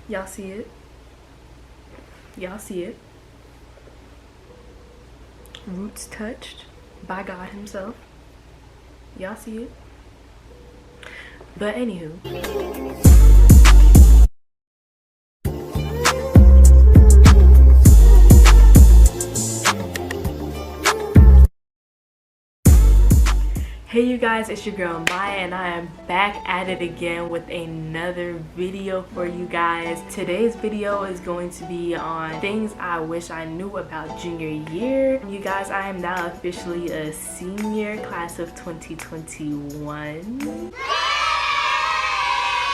Y'all see it? Y'all see it? Roots touched by God himself. Y'all see it? But anywho, hey you guys, it's your girl Maya and I am back at it again with another video for you guys. Today's video is going to be on things I wish I knew about junior year. You guys, I am now officially a senior, class of 2021.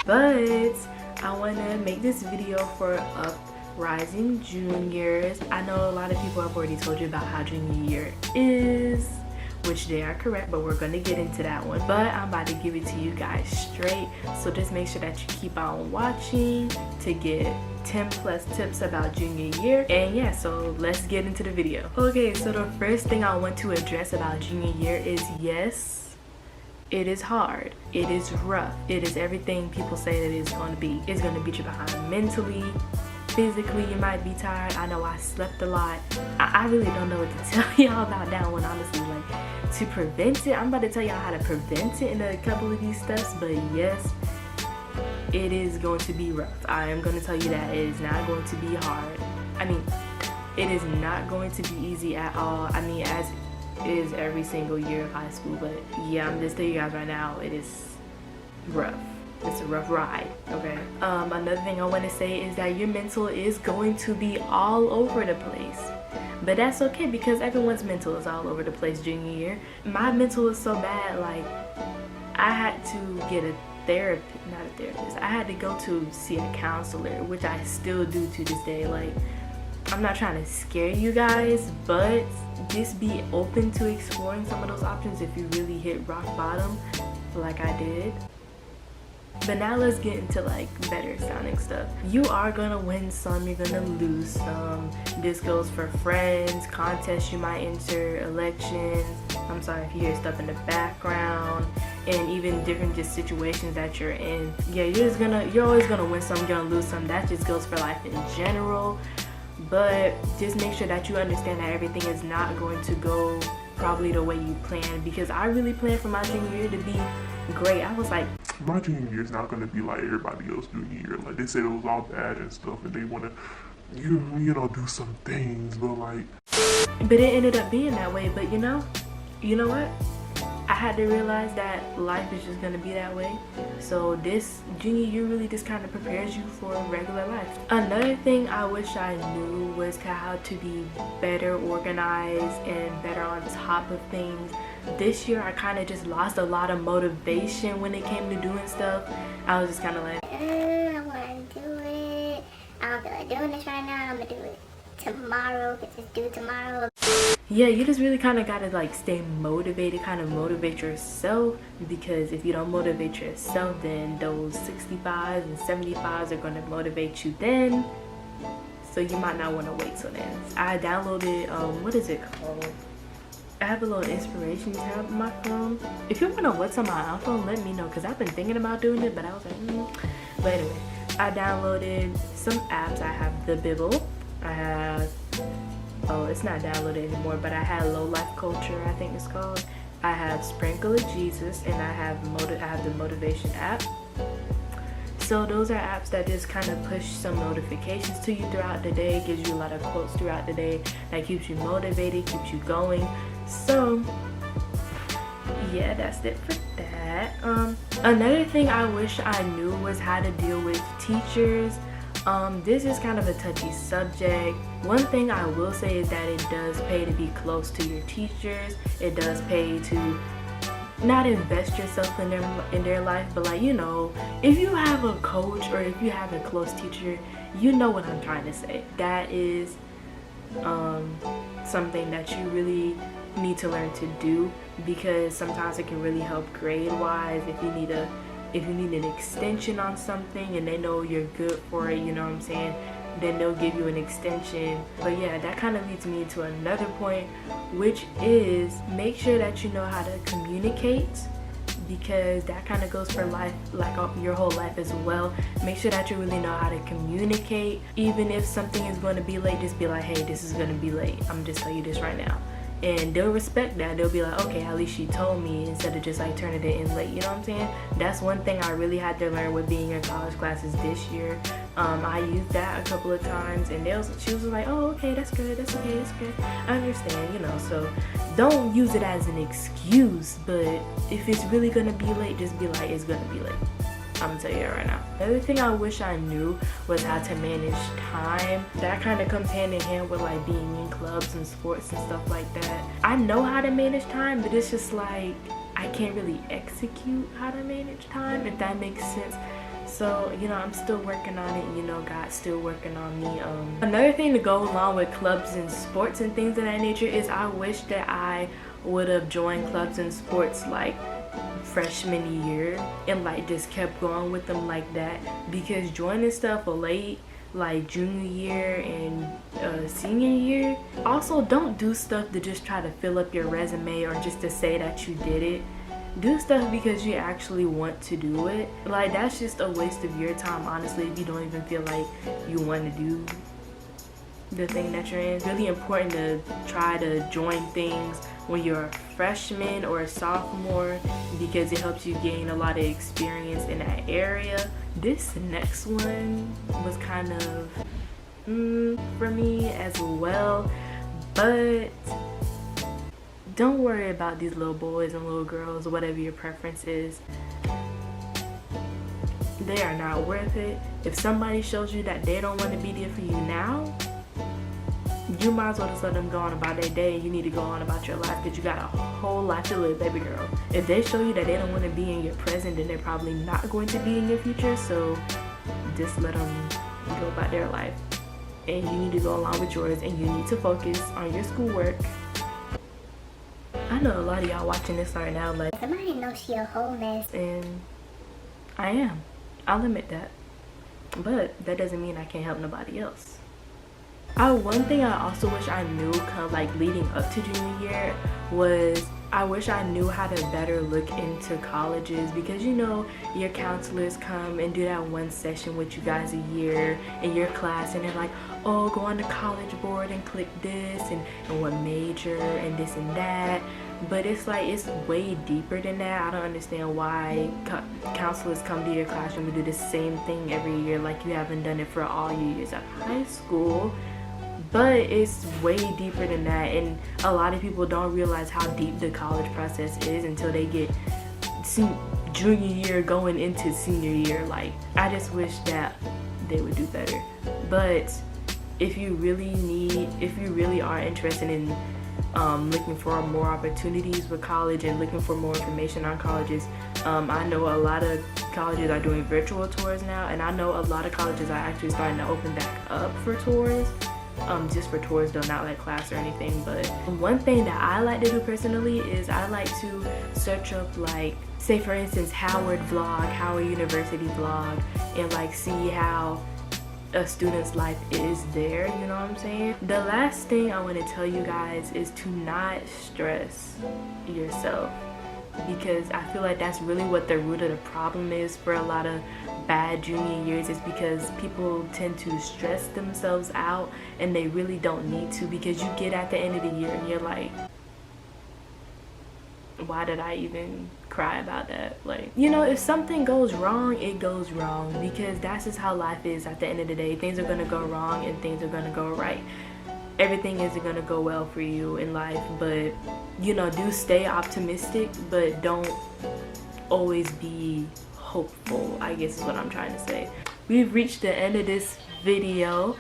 But I want to make this video for uprising juniors. I know a lot of people have already told you about how junior year is, which they are correct, but we're gonna get into that one. But I'm about to give it to you guys straight, so just make sure that you keep on watching to get 10 plus tips about junior year. And yeah, so let's get into the video. Okay, so the first thing I want to address about junior year is, yes, it is hard, it is rough, it is everything people say that it's gonna be. It's gonna beat you behind mentally, physically. You might be tired. I know I slept a lot. I really don't know what to tell y'all about that one, honestly. Like, to prevent it, I'm about to tell y'all how to prevent it in a couple of these steps. But yes, it is going to be rough. I am going to tell you that it is not going to be hard. I mean, it is not going to be easy at all. I mean, as is every single year of high school. But yeah, I'm just telling you guys right now, it is rough. It's a rough ride, okay? Another thing I want to say is that your mental is going to be all over the place. But that's okay, because everyone's mental is all over the place junior year. My mental is so bad, like, I had to get a therapist, not a therapist. I had to go to see a counselor, which I still do to this day. Like, I'm not trying to scare you guys, but just be open to exploring some of those options if you really hit rock bottom like I did. But now let's get into like better sounding stuff. You are gonna win some, you're gonna lose some. This goes for friends, contests you might enter, elections. I'm sorry if you hear stuff in the background, and even different just situations that you're in. Yeah, you're always gonna win some, you're gonna lose some. That just goes for life in general. But just make sure that you understand that everything is not going to go probably the way you planned, because I really planned for my junior year to be great. I was like, my junior year is not going to be like everybody else junior year. Like, they said it was all bad and stuff, and they want to, you know, do some things, but like. But it ended up being that way. But you know what? I had to realize that life is just going to be that way. So this junior year really just kind of prepares you for regular life. Another thing I wish I knew was how to be better organized and better on top of things. This year I kind of just lost a lot of motivation when it came to doing stuff. I was just kind of like, I want to do it. I don't feel like doing this right now. I'm gonna do it tomorrow. Could just do it tomorrow. yeah, you just really kind of gotta like stay motivated, kind of motivate yourself, because if you don't motivate yourself, then those 65s and 75s are going to motivate you then. So you might not want to wait till then. I downloaded what is it called? I have a little inspiration tab on my phone. If you want to know what's on my iPhone, let me know, because I've been thinking about doing it, but I was like, But anyway, I downloaded some apps. I have the Bible. I have, oh, it's not downloaded anymore, but I had Low Life Culture, I think it's called. I have Sprinkle of Jesus, and I have the Motivation app. So those are apps that just kind of push some notifications to you throughout the day, gives you a lot of quotes throughout the day that keeps you motivated, keeps you going. So yeah, that's it for that. Another thing I wish I knew was how to deal with teachers. This is kind of a touchy subject. One thing I will say is that it does pay to be close to your teachers. It does pay to not invest yourself in their life, but like, you know, if you have a coach or if you have a close teacher, you know what I'm trying to say. That is something that you really need to learn to do, because sometimes it can really help grade wise. If you need an extension on something and they know you're good for it, you know what I'm saying, then they'll give you an extension. But yeah, that kind of leads me to another point, which is make sure that you know how to communicate, because that kind of goes for life, like your whole life as well. Make sure that you really know how to communicate. Even if something is going to be late, just be like, hey, this is going to be late. I'm just telling you this right now. And they'll respect that. They'll be like, okay, at least she told me, instead of just like turning it in late. You know what I'm saying? That's one thing I really had to learn with being in college classes this year. I used that a couple of times, and she was like, oh, okay, that's good, that's okay, that's good. I understand, you know. So don't use it as an excuse, but if it's really gonna be late, just be like, it's gonna be late. I'm gonna tell you that right now. The other thing I wish I knew was how to manage time. That kind of comes hand in hand with like being in clubs and sports and stuff like that. I know how to manage time, but it's just like I can't really execute how to manage time, if that makes sense. So, you know, I'm still working on it. You know, God's still working on me. Another thing to go along with clubs and sports and things of that nature is I wish that I would have joined clubs and sports like freshman year and like just kept going with them like that, because joining stuff late like junior year and senior year, also don't do stuff to just try to fill up your resume or just to say that you did it. Do stuff because you actually want to do it. Like, that's just a waste of your time, honestly, if you don't even feel like you want to do the thing that you're in. It's really important to try to join things when you're a freshman or a sophomore, because it helps you gain a lot of experience in that area. This next one was kind of for me as well, but don't worry about these little boys and little girls, whatever your preference is. They are not worth it. If somebody shows you that they don't want to be there for you now, you might as well just let them go on about their day. You need to go on about your life, because you got a whole life to live, baby girl. If they show you that they don't want to be in your present, then they're probably not going to be in your future. So just let them go about their life, and you need to go along with yours, and you need to focus on your schoolwork. I know a lot of y'all watching this right now like, somebody knows she a whole mess. and I am. I'll admit that. But that doesn't mean I can't help nobody else. One thing I also wish I knew kind of like leading up to junior year was I wish I knew how to better look into colleges, because you know your counselors come and do that one session with you guys a year in your class, and they're like, oh, go on the college board and click this and what major and this and that. But it's like, it's way deeper than that. I don't understand why counselors come to your classroom and do the same thing every year, like you haven't done it for all your years of high school. But it's way deeper than that, and a lot of people don't realize how deep the college process is until they get junior year going into senior year. Like, I just wish that they would do better. But if you really are interested in looking for more opportunities with college and looking for more information on colleges, I know a lot of colleges are doing virtual tours now, and I know a lot of colleges are actually starting to open back up for tours. Just for tours though, not like class or anything. But one thing that I like to do personally is I like to search up, like, say for instance, Howard University vlog, and like see how a student's life is there, you know what I'm saying? The last thing I want to tell you guys is to not stress yourself, because I feel like that's really what the root of the problem is for a lot of bad junior years, is because people tend to stress themselves out and they really don't need to, because you get at the end of the year and you're like, why did I even cry about that? Like, you know, if something goes wrong, it goes wrong, because that's just how life is. At the end of the day, things are going to go wrong and things are going to go right. Everything isn't going to go well for you in life, but you know, do stay optimistic, but don't always be hopeful, I guess is what I'm trying to say. We've reached the end of this video.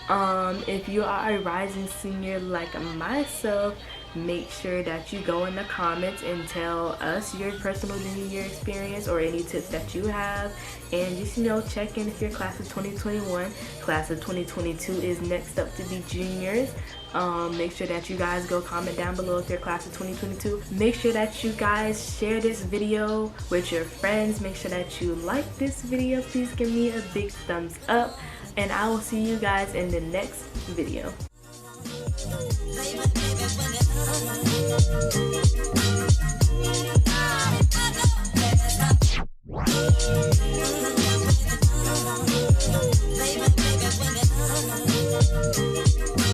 If you are a rising senior like myself, make sure that you go in the comments and tell us your personal junior year experience or any tips that you have, and just, you know, check in if your class of 2021. Class of 2022 is next up to be juniors. Make sure that you guys go comment down below if you're class of 2022. Make sure that you guys share this video with your friends. Make sure that you like this video. Please give me a big thumbs up, and I will see you guys in the next video. Baby,